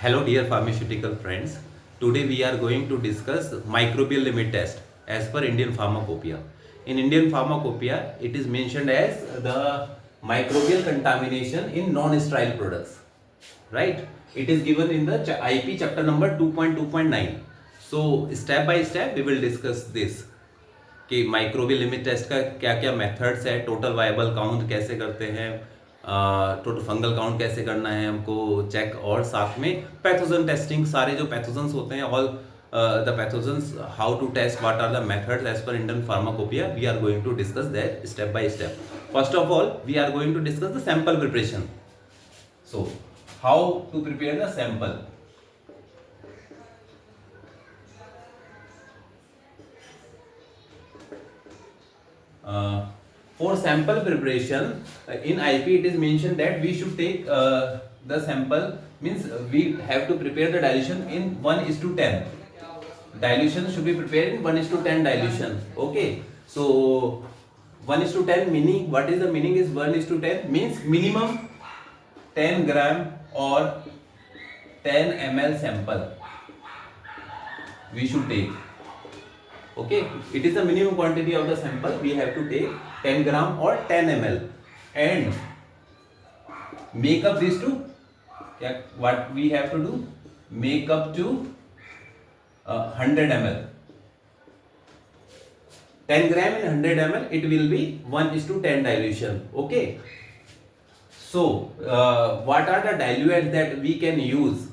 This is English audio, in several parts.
Hello dear pharmaceutical friends. Today we are going to discuss microbial limit test as per Indian Pharmacopoeia. In Indian Pharmacopoeia, it is mentioned as the microbial contamination in non-sterile products. Right? It is given in the IP chapter number 2.2.9. So step by step we will discuss this. कि microbial limit test का क्या क्या methods है, total viable count कैसे करते हैं, total fungal count कैसे करना है हमको चेक, और साथ में पैथोजन टेस्टिंग, सारे जो पैथोजन्स होते हैं all the pathogens, how to test, what are the methods as per Indian pharmacopoeia. We are going to discuss that step by step. First of all we are going to discuss the sample preparation. So how to prepare the sample. For sample preparation, in IP it is mentioned that we should take the sample, means we have to prepare the dilution in 1:10. Dilution should be prepared in 1:10 dilution. Okay, so 1:10 meaning, what is the meaning is 1:10 means minimum 10 gram or 10 ml sample we should take. Okay, it is the minimum quantity of the sample we have to take 10 gram or 10 ml and make up these two. What we have to do, make up to 100 ml. 10 gram in 100 ml, it will be 1:10 dilution. Okay, so what are the diluents that we can use?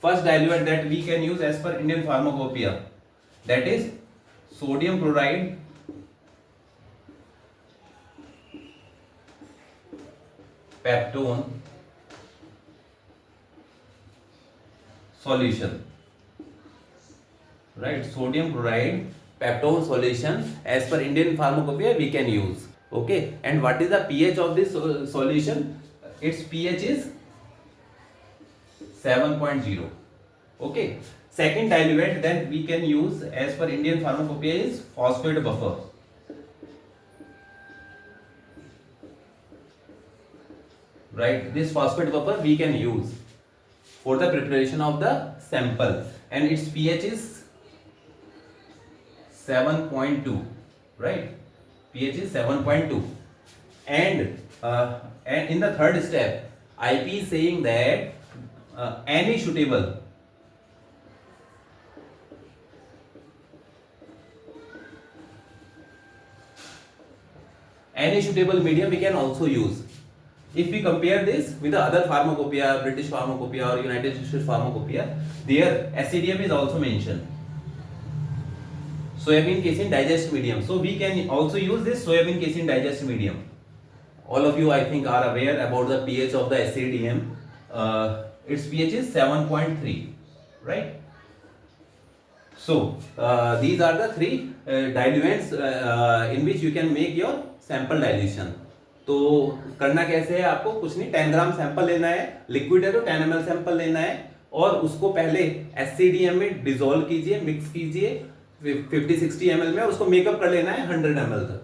First diluent that we can use as per Indian Pharmacopoeia, that is sodium chloride, peptone solution. Right, sodium chloride peptone solution as per Indian Pharmacopoeia we can use. Okay, and what is the pH of this solution? Its pH is 7.0. Okay, second diluent that we can use as per Indian Pharmacopoeia is phosphate buffer. Right, this phosphate buffer we can use for the preparation of the sample and its pH is 7.2. Right, pH is 7.2. And in the third step, IP is saying that any suitable medium we can also use. If we compare this with the other pharmacopoeia, British Pharmacopoeia or United States Pharmacopoeia, their SCDM is also mentioned. Soybean casein digest medium. So we can also use this soybean casein digest medium. All of you I think are aware about the pH of the SCDM. Its pH is 7.3. Right. So these are the three diluents in which you can make your sample dilution. तो करना कैसे है, आपको कुछ नहीं, 10 gram sample लेना है, liquid है तो 10 ml सैंपल लेना है और उसको पहले एससीडीएम में डिसॉल्व कीजिए, मिक्स कीजिए 50-60 ml में, उसको मेकअप कर लेना है 100 ml तक.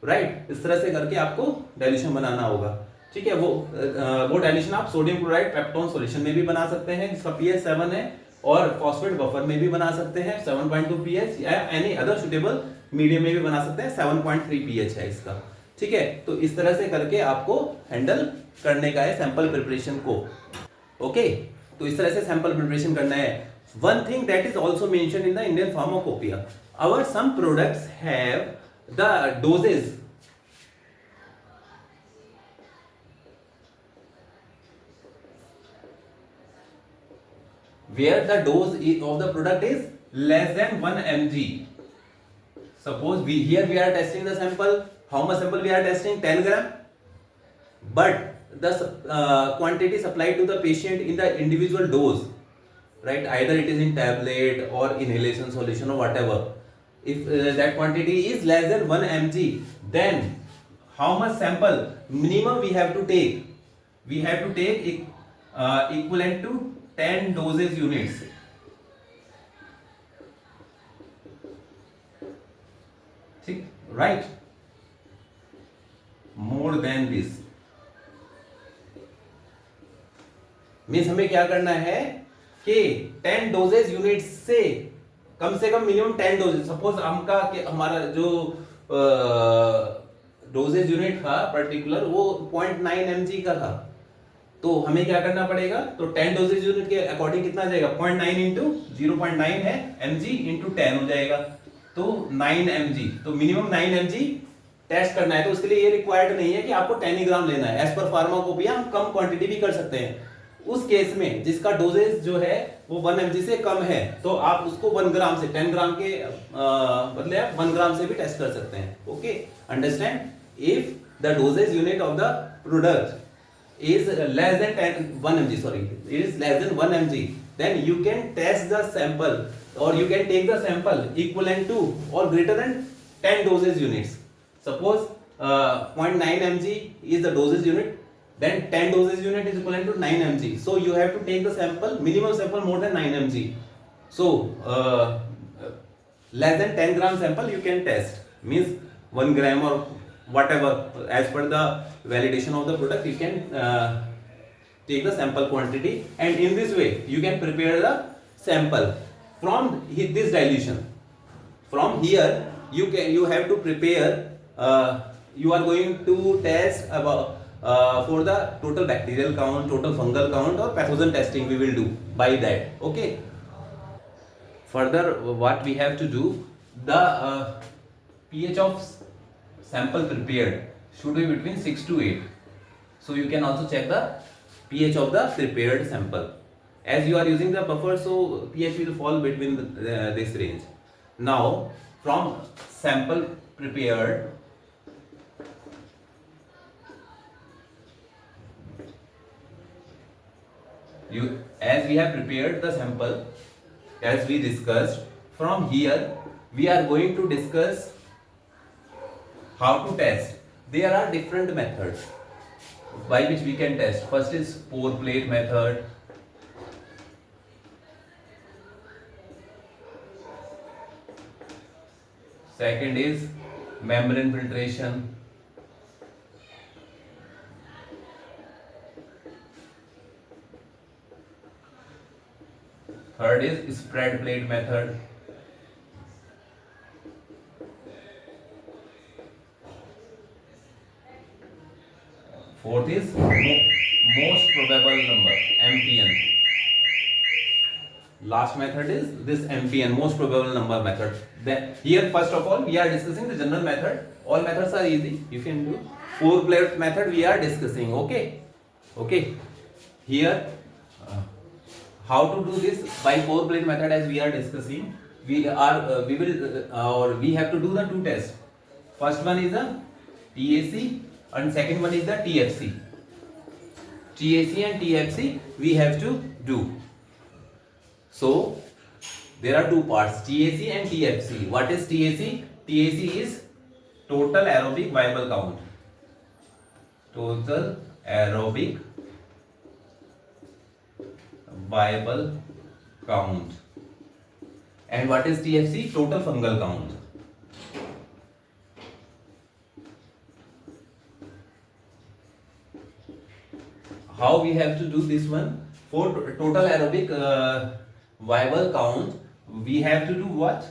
राइट, इस तरह से करके आपको डाइल्यूशन बनाना होगा. ठीक है, वो डाइल्यूशन आप सोडियम क्लोराइड पेप्टोन सॉल्यूशन में भी बना सकते हैं जिसका पीएच 7 है, और फॉस्फेट बफर में भी बना सकते हैं 7.2 पीएच, या एनी अदर सुटेबल मीडियम में भी बना सकते हैं 7.3 पीएच है इसका. ठीक है, तो इस तरह से करके आपको हैंडल करने का है सैंपल प्रिपरेशन को. ओके, तो इस तरह से सैंपल प्रिपरेशन करना है. One thing that is also mention in the Indian pharmacopoeia, our some products have the dosages where the dose of the product is less than 1 mg. Suppose we are testing the sample. How much sample we are testing? 10 gram. But the quantity supplied to the patient in the individual dose, right? Either it is in tablet or inhalation solution or whatever. If that quantity is less than 1 mg, then how much sample minimum we have to take? We have to take equivalent to 10 dosage units. Right, more than this means हमें क्या करना है के 10 doses unit से कम minimum 10 doses, suppose हमका कि हमारा जो डोजेज यूनिट था पर्टिकुलर वो 0.9 mg का था, तो हमें क्या करना पड़ेगा, तो 10 डोजेज यूनिट के अकॉर्डिंग कितना आ जाएगा, 0.9 इंटू 0.9 है mg इंटू 10 हो जाएगा, तो 9 mg, तो मिनिमम 9 mg टेस्ट करना है। तो उसके लिए ये रिक्वायर्ड नहीं है कि आपको 10 ग्राम लेना है, एज पर फार्माकोपिया हम कम क्वांटिटी भी कर सकते हैं। उस केस में जिसका डोजेज जो है वो 1 mg से कम है, तो आप उसको 1 ग्राम से 10 ग्राम के बदले आप 1 ग्राम से भी टेस्ट कर सकते हैं। Okay, understand? If the dosages unit of the product is less than 1 mg, sorry, it is less than 1 mg, then you can test the sample or you can take the sample equivalent to or greater than 10 dosage units. Suppose 0.9 mg is the dosage unit, then 10 dosage unit is equivalent to 9 mg, so you have to take the sample, minimum sample more than 9 mg, so less than 10 gram sample you can test, means 1 gram or whatever as per the validation of the product you can take the sample quantity, and in this way you can prepare the sample from this dilution. From here you have to prepare, you are going to test about for the total bacterial count, total fungal count, or pathogen testing we will do by that. Okay, further what we have to do, the pH of sample prepared should be between 6 to 8, so you can also check the pH of the prepared sample. As you are using the buffer, so pH will fall between this range. Now from sample prepared, as we have prepared the sample, as we discussed, from here we are going to discuss how to test. There are different methods by which we can test. First is pour plate method, second is membrane filtration, third is spread plate method, fourth is most probable number, MPN. Last method is this MPN, most probable number method. Then here first of all we are discussing the general method. All methods are easy, you can do. Pour plate method we are discussing. Okay, here how to do this by pour plate method, as we are discussing, we have to do the two tests. First one is the TAC and second one is the TFC. TAC and TFC we have to do. So there are two parts, TAC and TFC. What is TAC? TAC is total aerobic viable count. Total aerobic viable count. And what is TFC? Total fungal count. How we have to do this one? For total aerobic viable count, we have to do what?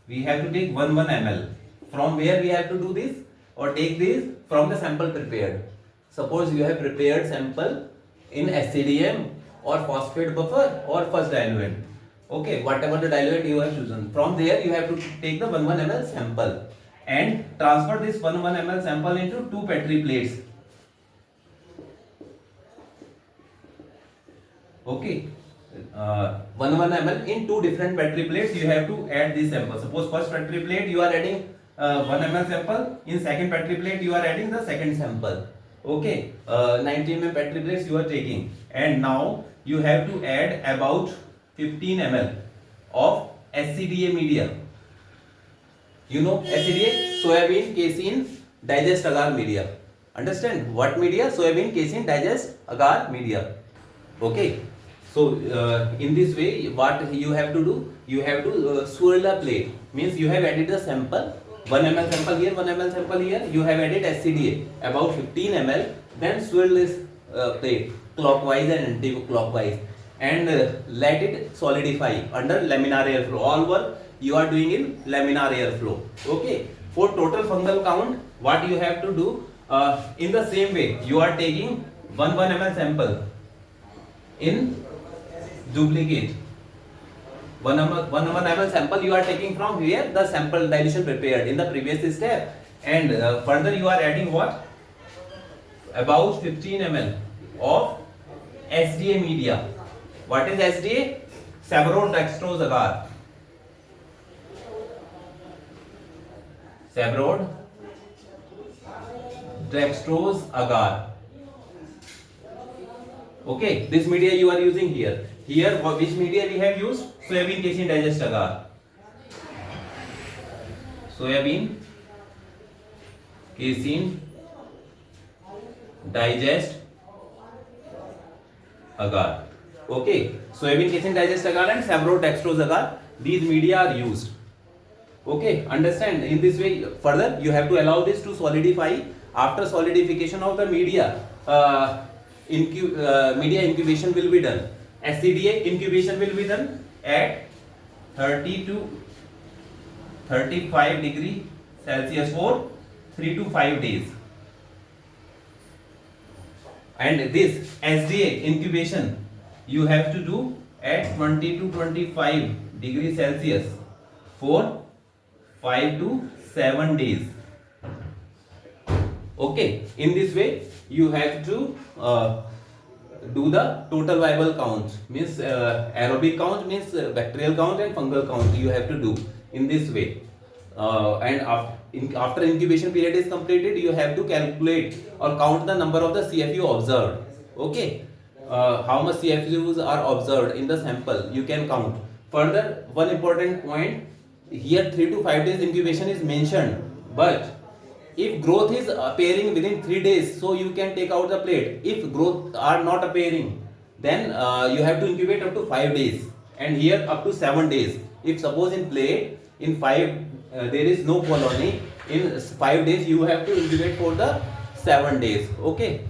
We have to take 1 ml. From where we have to do this? Or take this from the sample prepared. Suppose you have prepared sample in SCDM or phosphate buffer or first diluent. Okay, whatever the diluent you have chosen. From there you have to take the 1 ml sample and transfer this 1 ml sample into 2 Petri plates. Okay, 1 ml in 2 different Petri plates you have to add this sample. Suppose first Petri plate you are adding 1 ml sample, in second Petri plate you are adding the second sample. Okay, 90 ml Petri plates you are taking, and now you have to add about 15 ml of SCDA media. You know SCDA, soybean casein digest agar media. Understand what media? Soybean casein digest agar media. Okay, so in this way what you have to do, you have to swirl a plate, means you have added the sample, 1 ml sample here, 1 ml sample here, you have added SCDA about 15 ml, then swirl this plate clockwise and anti-clockwise, and let it solidify under laminar airflow. All work you are doing in laminar airflow. Okay, for total fungal count, what you have to do, in the same way you are taking 1 ml sample in duplicate. 1 ml sample you are taking from where the sample dilution prepared in the previous step, and further you are adding what, about 15 ml of SDA media. What is SDA? Saborodextrose agar. Saborodextrose agar. Okay, this media you are using here. Here, which media we have used? Soybean casein digest agar. Soybean casein digest agar. Okay, soybean casein digest agar and saborodextrose agar, these media are used. Okay, understand? In this way, further you have to allow this to solidify. After solidification of the media, media incubation will be done. SCDA incubation will be done at 30 to 35 degree Celsius for 3 to 5 days. And this SDA incubation you have to do at 20 to 25 degrees Celsius for 5 to 7 days. Okay, in this way you have to do the total viable count, means aerobic count, means bacterial count and fungal count you have to do in this way. And after incubation period is completed, you have to calculate or count the number of the CFU observed. Okay, how much CFUs are observed in the sample you can count. Further, one important point here, 3 to 5 days incubation is mentioned, but if growth is appearing within 3 days, so you can take out the plate. If growth are not appearing, then you have to incubate up to 5 days, and here up to 7 days. If suppose in plate in 5 there is no colony, in 5 days you have to incubate for the 7 days. Okay,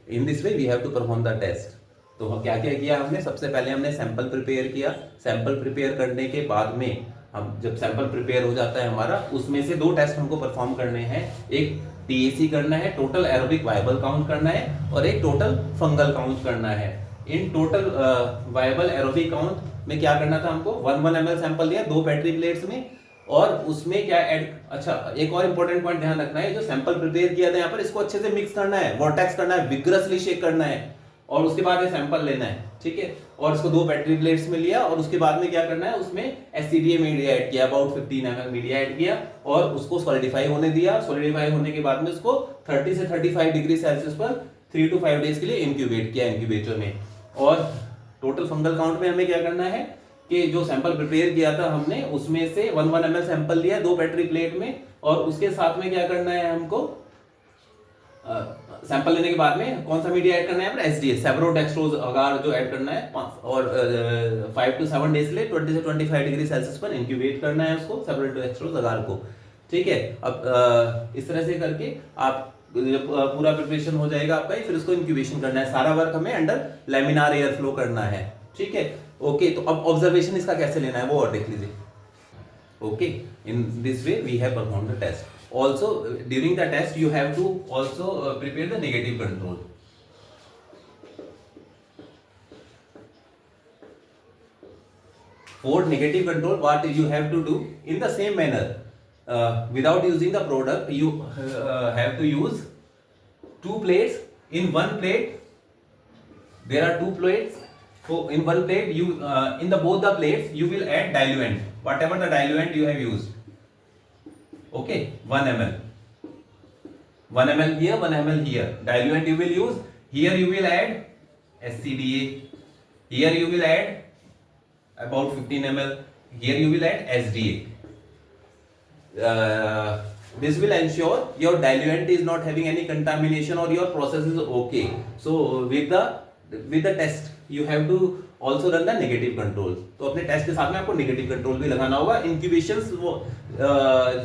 in this way we have to perform the test. तो क्या क्या किया हमने? सबसे पहले हमने sample prepare किया. Sample prepare करने के बाद में हम जब सैंपल प्रिपेयर हो जाता है हमारा, उसमें से 2 टेस्ट हमको परफॉर्म करने हैं. एक TAC करना है, टोटल एरोबिक वायबल काउंट करना है, और एक टोटल फंगल काउंट करना है. In total viable aerobic count में क्या करना था हमको? 1 ml सैंपल लिया 2 पेट्री प्लेट्स में, और उसमें क्या ऐड, अच्छा एक और इंपॉर्टेंट पॉइंट ध्यान रखना है, जो सैंपल प्रिपेयर किया था यहाँ पर, इसको अच्छे से मिक्स करना है, वॉर्टेक्स करना है, विग्रसली शेक करना है, और उसके बाद ये सैंपल लेना है. ठीक है, और इसको 2 पेट्री प्लेट्स में लिया, और उसके बाद में क्या करना है, उसमें SCDA मीडिया ऐड किया, अबाउट 15 ml मीडिया ऐड किया, और उसको सॉलिडिफाई होने दिया. सॉलिडिफाई होने के बाद में उसको 30 से 35 डिग्री सेल्सियस पर 3 to 5 डेज के लिए इंक्यूबेट किया इंक्यूबेटर में. और टोटल फंगल काउंट में हमें क्या करना है कि जो सैंपल प्रिपेयर किया था हमने, उसमें से 1 ml सैंपल लिया 2 पेट्री प्लेट में, और उसके साथ में क्या करना है हमको, सैंपल लेने के बाद में कौन सा मीडिया ऐड करना है? SDA सैबरोडेक्स्ट्रोज अगार जो ऐड करना है, और 5 to 7 डेज के लिए 20 से 25 डिग्री सेल्सियस पर इंक्यूबेट करना है उसको, सैबरोडेक्स्ट्रोज अगार को. ठीक है, अब इस तरह से करके आप पूरा प्रिपरेशन हो जाएगा आपका, फिर उसको इंक्यूबेशन करना है. सारा वर्क हमें अंडर लैमिनार एयर फ्लो करना है. ठीक है, ओके. तो अब ऑब्जर्वेशन इसका कैसे लेना है वो और देख लीजिए. Okay, in this way we have perform the test. Also, during the test you have to also prepare the negative control. For negative control, what you have to do in the same manner, without using the product, you have to use 2 plates. In one plate, there are 2 plates. So in one plate, you in the both the plates you will add diluent, whatever the diluent you have used. Okay, 1 ml. 1 ml here, 1 ml here. Diluent you will use. Here you will add SCDA. Here you will add about 15 ml. Here you will add SDA. This will ensure your diluent is not having any contamination, or your process is okay. So with the test you have to also run the negative control. तो अपने test के साथ में आपको negative control भी लगाना होगा. Incubations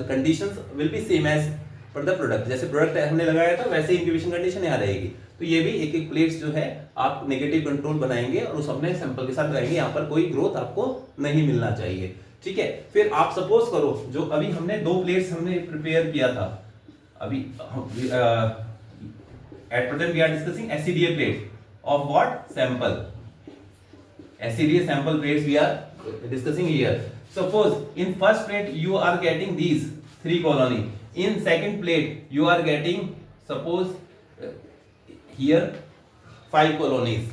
conditions will be same as per the product. जैसे प्रोडक्ट हमने लगाया था वैसे इंक्यूबेशन कंडीशन यहाँ रहेगी. तो ये भी एक एक प्लेट्स जो है आप नेगेटिव कंट्रोल बनाएंगे और उस अपने सैंपल के साथ रहेंगे, यहाँ पर कोई ग्रोथ आपको नहीं मिलना चाहिए। ठीक है, फिर आप सपोज करो जो अभी हमने 2 प्लेट्स हमने प्रिपेयर किया था, अभी at present we are discussing acidia plate of what sample, acidia sample plates we are discussing here. Suppose in first plate you are getting these 3 colony, in second plate you are getting suppose here 5 colonies,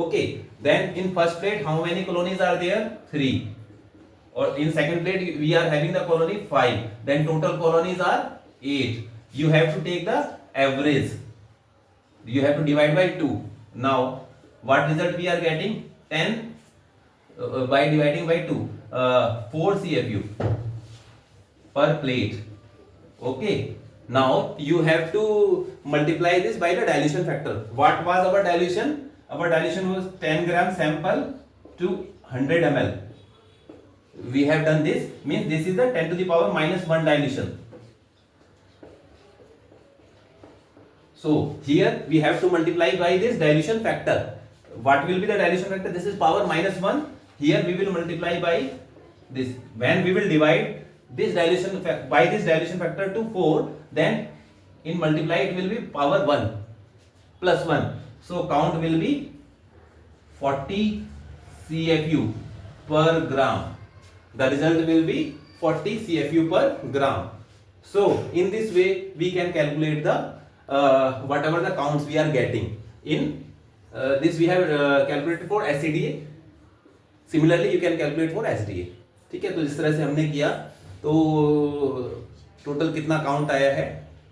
okay, then in first plate how many colonies are there? 3, or in second plate we are having the colony 5, then total colonies are 8. You have to take the average, you have to divide by 2. Now what result we are getting? 10 by dividing by 2, 4 CFU per plate. Okay, now you have to multiply this by the dilution factor. What was our dilution? Our dilution was 10 gram sample to 100 ml. We have done this, means this is the 10 to the power minus 1 dilution. So here we have to multiply by this dilution factor. What will be the dilution factor? This is power minus 1. Here we will multiply by this. When we will divide this dilution by this dilution factor to 4, then in multiply it will be power 1 plus 1. So count will be 40 CFU per gram. The result will be 40 CFU per gram. So in this way we can calculate the whatever the counts we are getting. In this we have calculated for SCDA. Similarly you can calculate for SDA. ठीक है, तो इस तरह से हमने किया, तो total कितना काउंट आया है,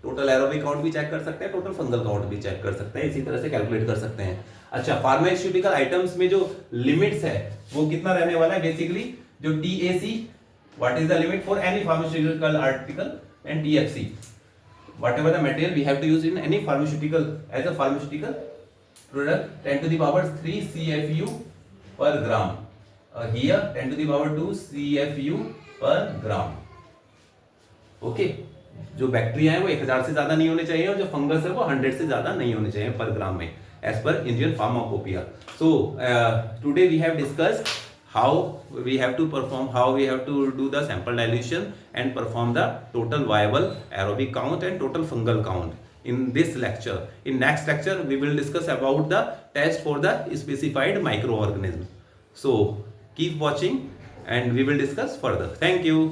टोटल एरोबिक काउंट भी चेक कर सकते हैं, टोटल फंगल काउंट भी चेक कर सकते हैं, इसी तरह से कैलकुलेट कर सकते हैं। अच्छा, फार्मास्यूटिकल आइटम्स में जो लिमिट्स है वो कितना रहने वाला है? बेसिकली जो TAC, what is the limit for any pharmaceutical article, and TFC, whatever the material we have to use in any pharmaceutical as a pharmaceutical product, 10 to the power 3 CFU per gram. Here 10 to the power 2 CFU per gram. Okay, जो bacteria है वो 1000 से ज्यादा नहीं होने चाहिए और जो फंगस है वो 100 से ज्यादा नहीं होने चाहिए पर ग्राम में, as per Indian pharmacopoeia. So today we have discussed how we have to perform, how we have to do the sample dilution and perform the total viable aerobic count and total fungal count in this lecture. In next lecture we will discuss about the test for the specified microorganism. So keep watching and we will discuss further. Thank you.